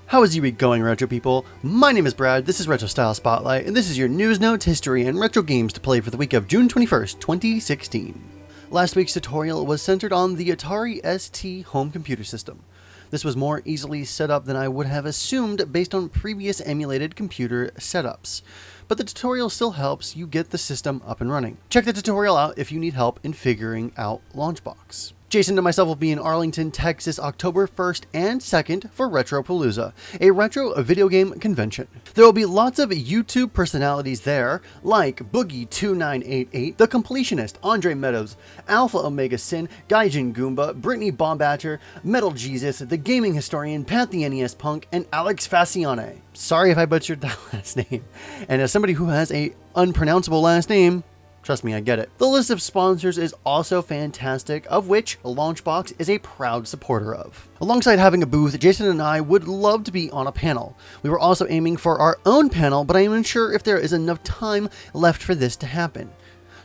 How is your week going, retro people? My name is Brad, this is Retro Style Spotlight, and this is your news, notes, history, and retro games to play for the week of June 21st, 2016. Last week's tutorial was centered on the Atari ST home computer system. This was more easily set up than I would have assumed based on previous emulated computer setups. But the tutorial still helps you get the system up and running. Check the tutorial out if you need help in figuring out LaunchBox. Jason and myself will be in Arlington, Texas, October 1st and 2nd for Retropalooza, a retro video game convention. There will be lots of YouTube personalities there, like Boogie2988, The Completionist, Andre Meadows, Alpha Omega Sin, Gaijin Goomba, Brittany Bombatcher, Metal Jesus, The Gaming Historian, Pat the NES Punk, and Alex Faciane. Sorry if I butchered that last name. And as somebody who has a unpronounceable last name, trust me, I get it. The list of sponsors is also fantastic, of which LaunchBox is a proud supporter of. Alongside having a booth, Jason and I would love to be on a panel. We were also aiming for our own panel, but I am unsure if there is enough time left for this to happen.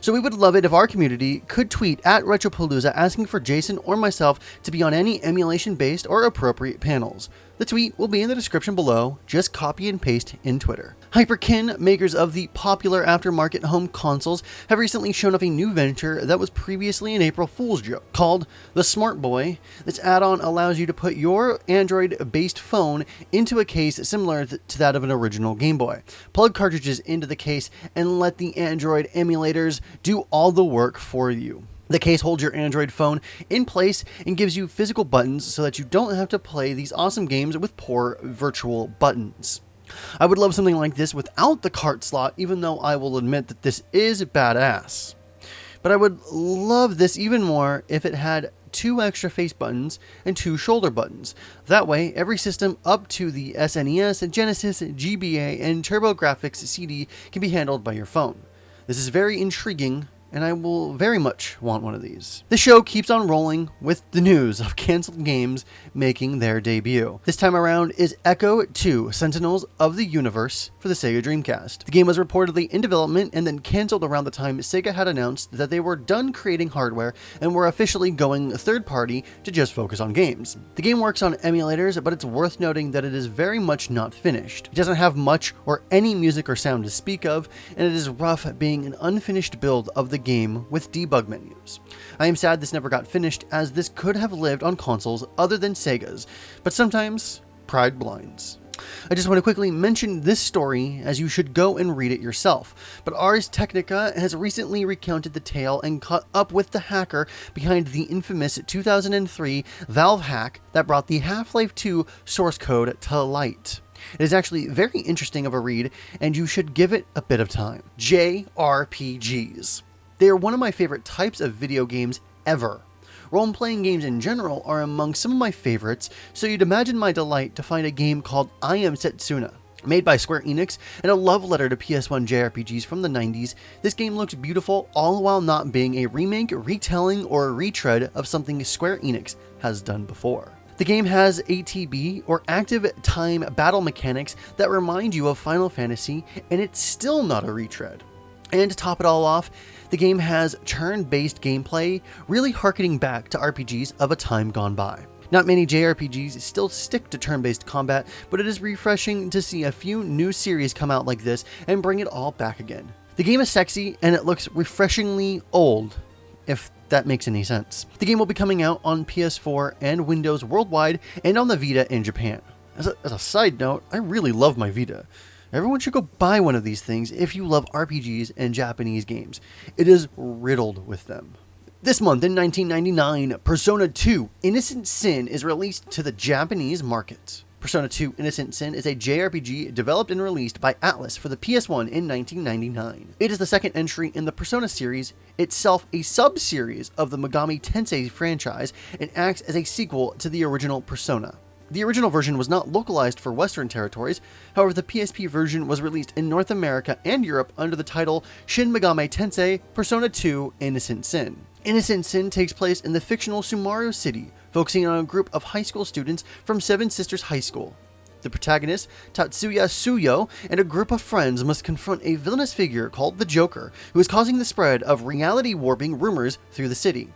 So we would love it if our community could tweet at Retropalooza asking for Jason or myself to be on any emulation-based or appropriate panels. The tweet will be in the description below, just copy and paste in Twitter. Hyperkin, makers of the popular aftermarket home consoles, have recently shown off a new venture that was previously an April Fool's joke, called the Smart Boy. This add-on allows you to put your Android-based phone into a case similar to that of an original Game Boy. Plug cartridges into the case and let the Android emulators do all the work for you. The case holds your Android phone in place and gives you physical buttons so that you don't have to play these awesome games with poor virtual buttons. I would love something like this without the cart slot, even though I will admit that this is badass. But I would love this even more if it had 2 extra face buttons and 2 shoulder buttons. That way, every system up to the SNES, Genesis, GBA, and TurboGrafx CD can be handled by your phone. This is very intriguing, and I will very much want one of these. The show keeps on rolling with the news of canceled games making their debut. This time around is Ecco 2, Sentinels of the Universe for the Sega Dreamcast. The game was reportedly in development and then canceled around the time Sega had announced that they were done creating hardware and were officially going third party to just focus on games. The game works on emulators, but it's worth noting that it is very much not finished. It doesn't have much or any music or sound to speak of, and it is rough being an unfinished build of the game with debug menus. I am sad this never got finished, as this could have lived on consoles other than Sega's, but sometimes pride blinds. I just want to quickly mention this story, as you should go and read it yourself, but Ars Technica has recently recounted the tale and caught up with the hacker behind the infamous 2003 Valve hack that brought the Half-Life 2 source code to light. It is actually very interesting of a read, and you should give it a bit of time. JRPGs. They are one of my favorite types of video games ever. Role-playing games in general are among some of my favorites, so you'd imagine my delight to find a game called Am Setsuna. Made by Sqaure Enix and a love letter to PS1 JRPGs from the 90s, this game looks beautiful all while not being a remake, retelling, or a retread of something Sqaure Enix has done before. The game has ATB, or active time battle mechanics, that remind you of Final Fantasy, and it's still not a retread. And to top it all off, the game has turn-based gameplay, really harkening back to RPGs of a time gone by. Not many JRPGs still stick to turn-based combat, but it is refreshing to see a few new series come out like this and bring it all back again. The game is sexy, and it looks refreshingly old, if that makes any sense. The game will be coming out on PS4 and Windows worldwide, and on the Vita in Japan. As a side note, I really love my Vita. Everyone should go buy one of these things if you love RPGs and Japanese games. It is riddled with them. This month in 1999, Persona 2 Innocent Sin is released to the Japanese market. Persona 2 Innocent Sin is a JRPG developed and released by Atlus for the PS1 in 1999. It is the second entry in the Persona series, itself a sub-series of the Megami Tensei franchise, and acts as a sequel to the original Persona. The original version was not localized for Western territories, however the PSP version was released in North America and Europe under the title Shin Megami Tensei Persona 2 Innocent Sin. Innocent Sin takes place in the fictional Sumaru City, focusing on a group of high school students from Seven Sisters High School. The protagonist, Tatsuya Suyo, and a group of friends must confront a villainous figure called the Joker, who is causing the spread of reality warping rumors through the city.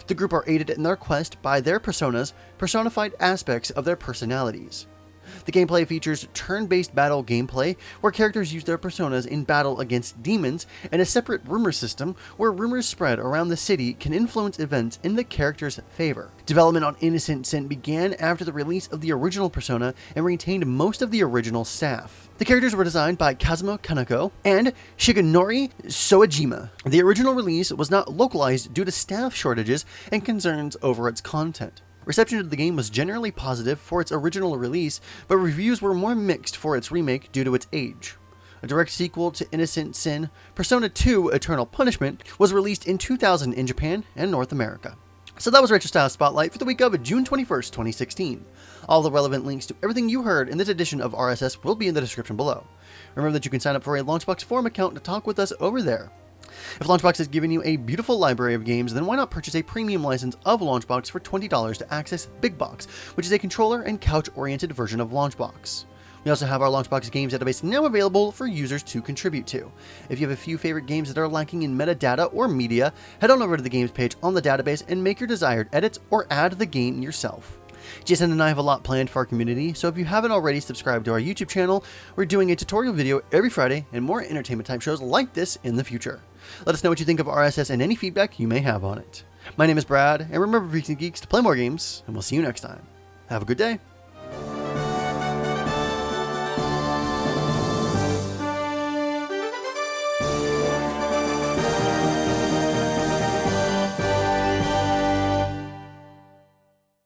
The group are aided in their quest by their personas, personified aspects of their personalities. The gameplay features turn-based battle gameplay, where characters use their personas in battle against demons, and a separate rumor system, where rumors spread around the city can influence events in the character's favor. Development on Innocent Sin began after the release of the original Persona and retained most of the original staff. The characters were designed by Kazumo Kaneko and Shigenori Soejima. The original release was not localized due to staff shortages and concerns over its content. Reception of the game was generally positive for its original release, but reviews were more mixed for its remake due to its age. A direct sequel to Innocent Sin, Persona 2 Eternal Punishment, was released in 2000 in Japan and North America. So that was Retro Style Spotlight for the week of June 21st, 2016. All the relevant links to everything you heard in this edition of RSS will be in the description below. Remember that you can sign up for a LaunchBox forum account to talk with us over there. If LaunchBox has given you a beautiful library of games, then why not purchase a premium license of LaunchBox for $20 to access Big Box, which is a controller and couch-oriented version of LaunchBox. We also have our LaunchBox games database now available for users to contribute to. If you have a few favorite games that are lacking in metadata or media, head on over to the games page on the database and make your desired edits or add the game yourself. Jason and I have a lot planned for our community, so if you haven't already subscribed to our YouTube channel, we're doing a tutorial video every Friday and more entertainment type shows like this in the future. Let us know what you think of RSS and any feedback you may have on it. My name is Brad, and remember, Freaks and Geeks, to play more games, and we'll see you next time. Have a good day.